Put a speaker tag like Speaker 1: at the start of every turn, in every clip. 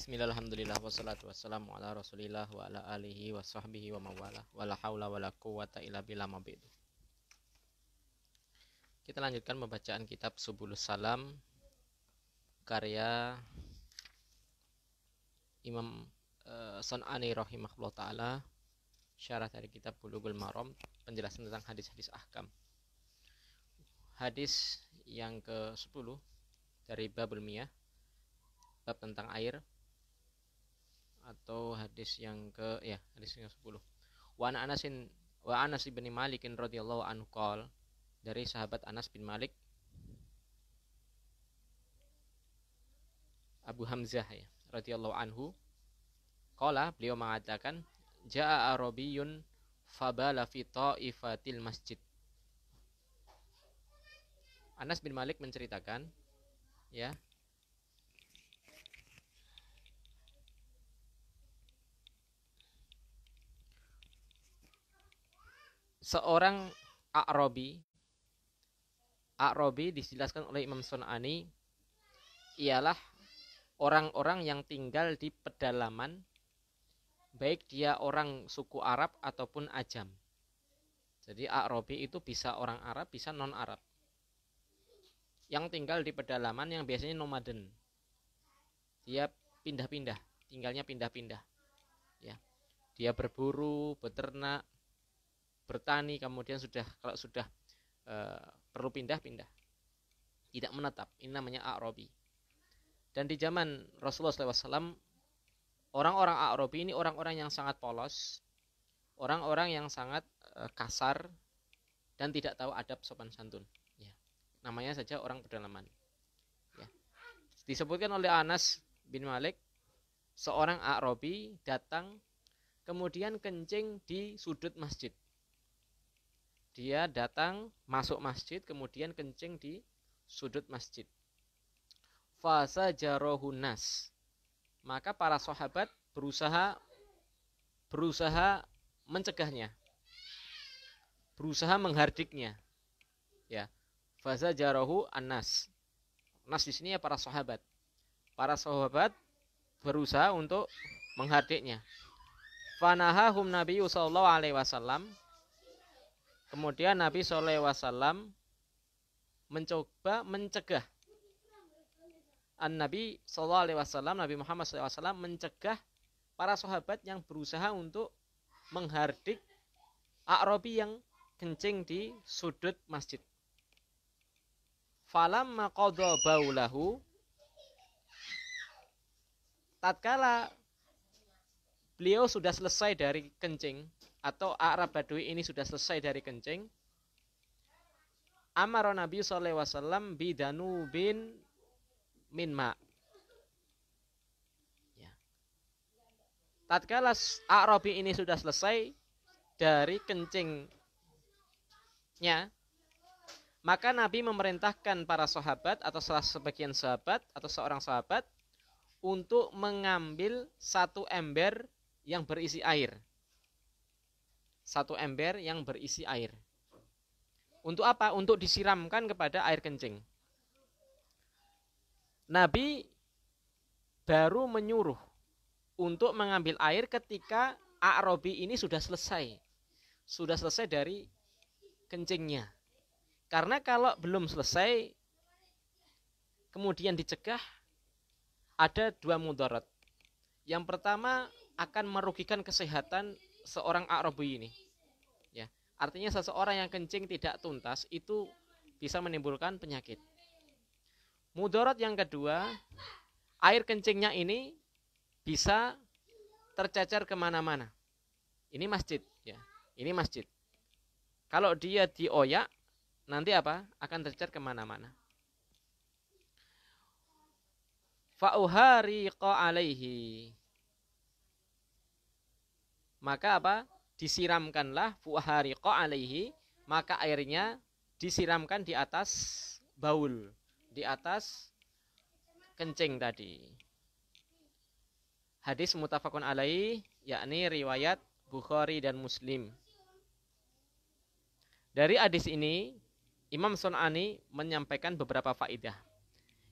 Speaker 1: Bismillah, alhamdulillah, wassalatu wassalamu ala rasulillah wa ala alihi wa sahbihi wa mawala wa la hawla wa la quwata illa billah mabidu. Kita lanjutkan pembacaan kitab Subulus Salam karya Imam Sun'ani rahimahullah ta'ala, syarah dari kitab Bulughul Maram, penjelasan tentang hadis-hadis ahkam. Hadis yang ke-10 dari Babul Miyah, bab tentang air, atau hadis yang ke-10. Wa Anas bin Malik radhiyallahu anhu qol, dari sahabat Anas bin Malik Abu Hamzah ya, radhiyallahu anhu, qala, beliau mengatakan, jaa arabiyun fabala fi ta'ifatil masjid. Anas bin Malik menceritakan, ya, seorang A'rabi dijelaskan oleh Imam Sun'ani ialah orang-orang yang tinggal di pedalaman, baik dia orang suku Arab ataupun Ajam. Jadi A'rabi itu bisa orang Arab, bisa non-Arab, yang tinggal di pedalaman, yang biasanya nomaden. Dia pindah-pindah, tinggalnya pindah-pindah, ya. Dia berburu, beternak, bertani, kemudian kalau sudah perlu pindah-pindah, tidak menetap. Ini namanya A'rabi. Dan di zaman Rasulullah SAW, orang-orang A'rabi ini orang-orang yang sangat polos, orang-orang yang sangat kasar dan tidak tahu adab sopan santun, ya. Namanya saja orang pedalaman, ya. Disebutkan oleh Anas bin Malik, seorang A'rabi datang kemudian kencing di sudut masjid. Dia datang masuk masjid kemudian kencing di sudut masjid. Fasajarohun nas, maka para sahabat berusaha mencegahnya, berusaha menghardiknya, ya. Fasajarohu an-nas. Nas di sini ya para sahabat. Para sahabat berusaha untuk menghardiknya. Fanahahum Nabi sallallahu alaihi wasallam. Kemudian Nabi SAW mencoba mencegah. Nabi SAW, Nabi Muhammad SAW mencegah para sahabat yang berusaha untuk menghardik A'rabi yang kencing di sudut masjid. Falamma qadha baulahu, tatkala beliau sudah selesai dari kencing, atau Arab Badui ini sudah selesai dari kencing, amara Nabi sallallahu alaihi wasallam bidanubin min ma. Ya. Tatkala Arabi ini sudah selesai dari kencingnya, maka Nabi memerintahkan para sahabat atau salah sebagian sahabat atau seorang sahabat untuk mengambil satu ember yang berisi air. Satu ember yang berisi air. Untuk apa? Untuk disiramkan kepada air kencing. Nabi baru menyuruh untuk mengambil air ketika A'rabi ini sudah selesai. Sudah selesai dari kencingnya. Karena kalau belum selesai kemudian dicegah, ada dua mudarat. Yang pertama, akan merugikan kesehatan seorang A'rabi ini, ya. Artinya seseorang yang kencing tidak tuntas itu bisa menimbulkan penyakit. Mudarat yang kedua, air kencingnya ini bisa tercecer kemana-mana. Ini masjid, ya. Ini masjid. Kalau dia dioyak, nanti apa? Akan tercecer kemana-mana. Fa'uhariqa alaihi, maka apa? Disiramkanlah, fuhariqa alaihi, maka airnya disiramkan di atas baul, di atas kencing tadi. Hadis muttafaqun alaihi, yakni riwayat Bukhari dan Muslim. Dari hadis ini Imam Sun'ani menyampaikan beberapa faidah.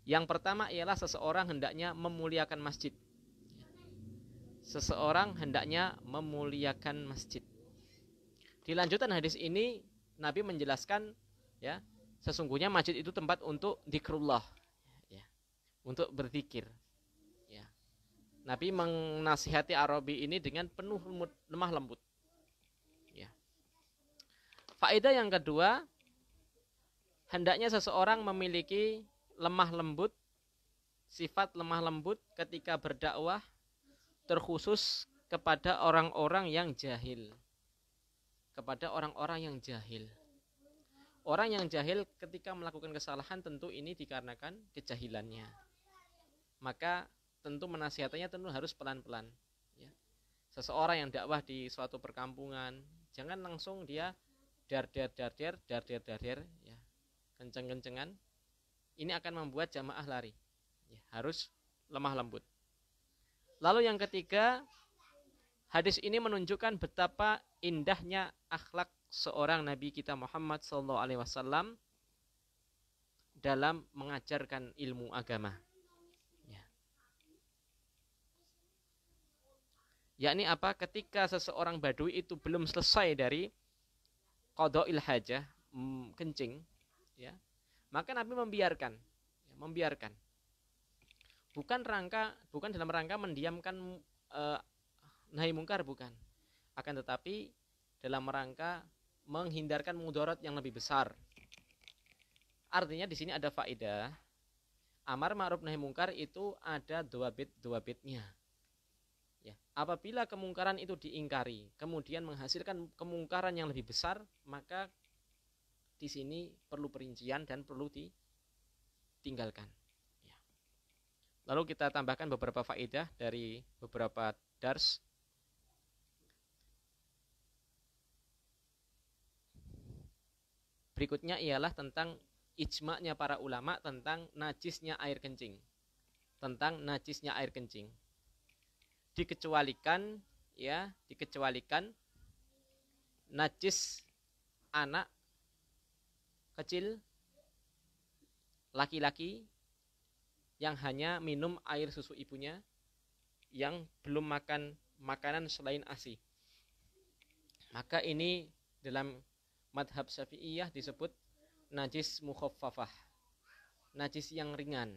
Speaker 1: Yang pertama ialah seseorang hendaknya memuliakan masjid. seseorang hendaknya memuliakan masjid. Di lanjutan hadis ini Nabi menjelaskan, ya, sesungguhnya masjid itu tempat untuk dzikrullah, ya, untuk berzikir. Ya. Nabi menasihati Arabi ini dengan penuh lemah lembut. Ya. Faedah yang kedua, hendaknya seseorang memiliki lemah lembut, sifat lemah lembut ketika berdakwah, terkhusus kepada orang-orang yang jahil. Kepada orang-orang yang jahil. Orang yang jahil ketika melakukan kesalahan tentu ini dikarenakan kejahilannya. Maka tentu menasihatinya tentu harus pelan-pelan. Ya. Seseorang yang dakwah di suatu perkampungan, jangan langsung dia dar, ya, kenceng-kencengan. Ini akan membuat jamaah lari. Ya, harus lemah lembut. Lalu yang ketiga, hadis ini menunjukkan betapa indahnya akhlak seorang Nabi kita Muhammad SAW dalam mengajarkan ilmu agama. Ya. Yakni apa? Ketika seseorang badui itu belum selesai dari qada'il hajah, kencing, ya, maka Nabi membiarkan. Bukan dalam rangka mendiamkan nahi mungkar, bukan. Akan tetapi dalam rangka menghindarkan mudarat yang lebih besar. Artinya di sini ada faedah. Amar ma'ruf nahi mungkar itu ada dua bitnya. Ya, apabila kemungkaran itu diingkari, kemudian menghasilkan kemungkaran yang lebih besar, maka di sini perlu perincian dan perlu ditinggalkan. Ya. Lalu kita tambahkan beberapa faedah dari beberapa dars. Berikutnya ialah tentang ijma'nya para ulama tentang najisnya air kencing. Dikecualikan najis anak kecil laki-laki yang hanya minum air susu ibunya, yang belum makan makanan selain ASI. Maka ini dalam madhab Syafi'iyah disebut najis mukhaffafah, najis yang ringan,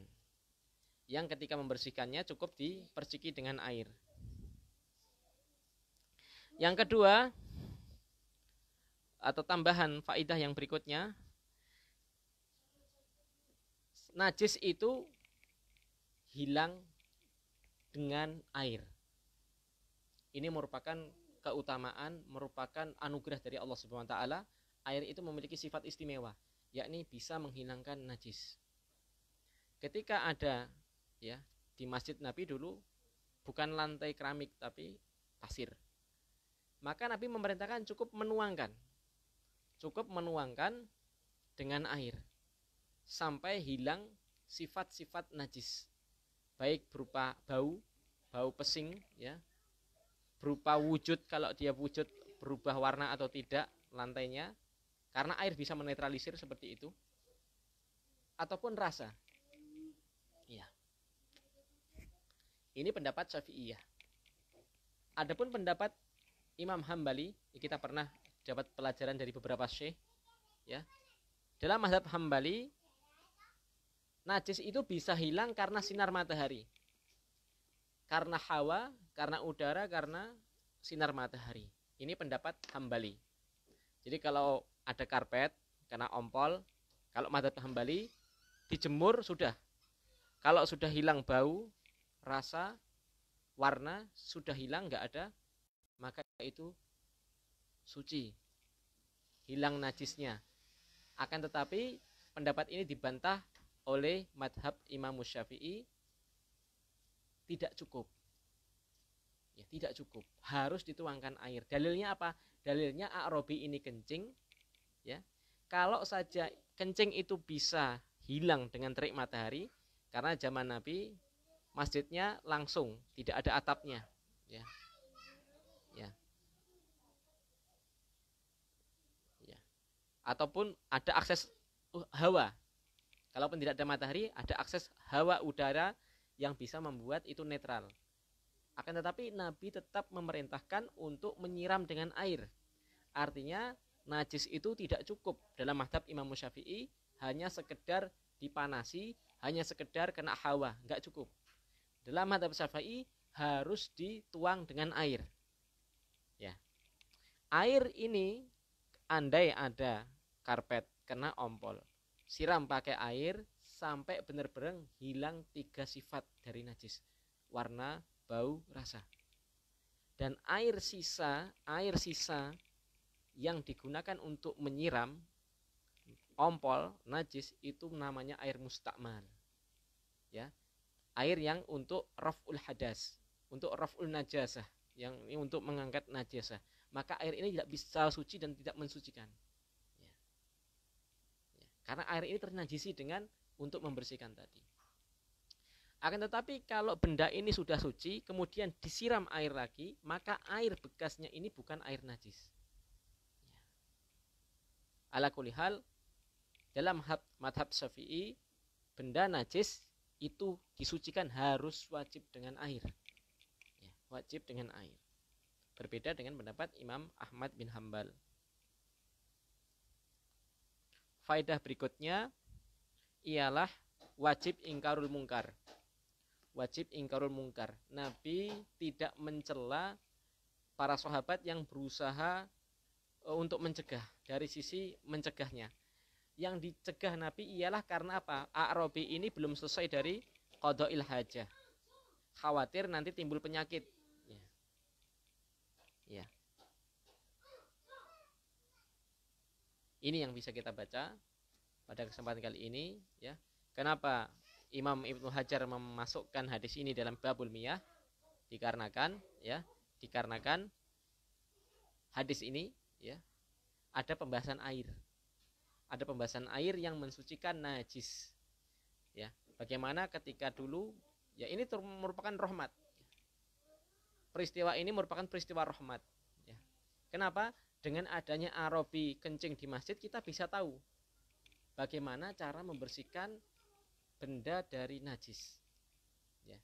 Speaker 1: yang ketika membersihkannya cukup diperciki dengan air. Yang kedua, atau tambahan faidah yang berikutnya, najis itu hilang dengan air. Ini merupakan keutamaan, merupakan anugerah dari Allah Subhanahu wa taala. Air itu memiliki sifat istimewa, yakni bisa menghilangkan najis. Ketika ada, ya, di masjid Nabi dulu bukan lantai keramik tapi pasir. Maka Nabi memerintahkan cukup menuangkan dengan air sampai hilang sifat-sifat najis. Baik berupa bau pesing, ya. Berupa wujud, kalau dia wujud berubah warna atau tidak lantainya, karena air bisa menetralisir seperti itu, ataupun rasa. Ya. Ini pendapat Syafi'iyah. Adapun pendapat Imam Hambali, kita pernah dapat pelajaran dari beberapa syekh, ya. Dalam mazhab Hambali, najis itu bisa hilang karena sinar matahari, karena hawa, karena udara, karena sinar matahari. Ini pendapat Hambali. Jadi kalau ada karpet, kena ompol, kalau mazhab Hambali dijemur sudah. Kalau sudah hilang bau, rasa, warna, sudah hilang, nggak ada, maka itu suci, hilang najisnya. Akan tetapi pendapat ini dibantah oleh madhab Imam Syafi'i, tidak cukup. Ya, tidak cukup, harus dituangkan air. Dalilnya apa? Dalilnya A'rabi ini kencing, ya. Kalau saja kencing itu bisa hilang dengan terik matahari, karena zaman Nabi masjidnya langsung tidak ada atapnya, ya. Ya. Ya. Ataupun ada akses hawa. Kalaupun tidak ada matahari, ada akses hawa udara yang bisa membuat itu netral. Akan tetapi Nabi tetap memerintahkan untuk menyiram dengan air. Artinya najis itu tidak cukup dalam mazhab Imam Syafi'i hanya sekedar dipanasi, hanya sekedar kena hawa, nggak cukup. Dalam mazhab Syafi'i harus dituang dengan air. Ya. Air ini andai ada karpet kena ompol, siram pakai air sampai benar-benar hilang 3 sifat dari najis. Warna, bau, rasa. Dan air sisa yang digunakan untuk menyiram ompol najis itu namanya air mustakmal. Ya. Air yang untuk raf'ul hadas, untuk raf'ul najasah, yang untuk mengangkat najasah. Maka air ini tidak bisa suci dan tidak mensucikan. Ya. Ya. Karena air ini ternajisi dengan untuk membersihkan tadi. Akan tetapi kalau benda ini sudah suci, kemudian disiram air lagi, maka air bekasnya ini bukan air najis. Ya. Ala kulli hal, dalam madhab Syafi'i, benda najis itu disucikan harus wajib dengan air. Ya, wajib dengan air. Berbeda dengan pendapat Imam Ahmad bin Hambal. Faedah berikutnya ialah wajib ingkarul mungkar. Wajib ingkarul mungkar. Nabi tidak mencela para sahabat yang berusaha untuk mencegah, dari sisi mencegahnya. Yang dicegah Nabi ialah karena apa? A'rabi ini belum selesai dari qada'il hajah. Khawatir nanti timbul penyakit. Ya. Ini yang bisa kita baca pada kesempatan kali ini, ya. Kenapa Imam Ibnu Hajar memasukkan hadis ini dalam babul miyah? Dikarenakan hadis ini, ya, ada pembahasan air. Ada pembahasan air yang mensucikan najis. Ya, bagaimana ketika dulu, ya, ini merupakan rahmat. Peristiwa ini merupakan peristiwa rahmat. Ya. Kenapa? Dengan adanya Arabi kencing di masjid, kita bisa tahu bagaimana cara membersihkan benda dari najis. Ya.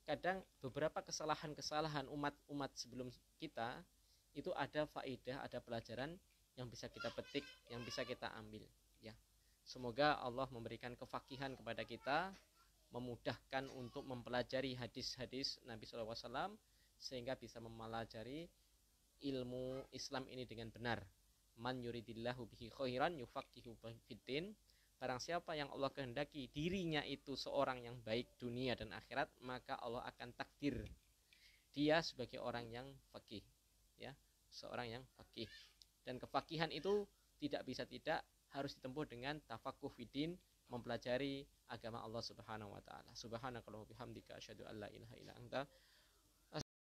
Speaker 1: Kadang beberapa kesalahan-kesalahan umat sebelum kita itu ada faedah, ada pelajaran yang bisa kita petik, yang bisa kita ambil. Ya. Semoga Allah memberikan kefakihan kepada kita, memudahkan untuk mempelajari hadis-hadis Nabi SAW, sehingga bisa mempelajari ilmu Islam ini dengan benar. Man yuridillahu bihi khairan yufaqihu fiddin. Barang siapa yang Allah kehendaki dirinya itu seorang yang baik dunia dan akhirat, maka Allah akan takdir dia sebagai orang yang faqih, ya, seorang yang faqih. Dan kefakihan itu tidak bisa tidak harus ditempuh dengan tafaqquh fiddin, mempelajari agama Allah Subhanahu wa taala. Subhanakallahumma bihamdika asyhadu an la ilaha illa anta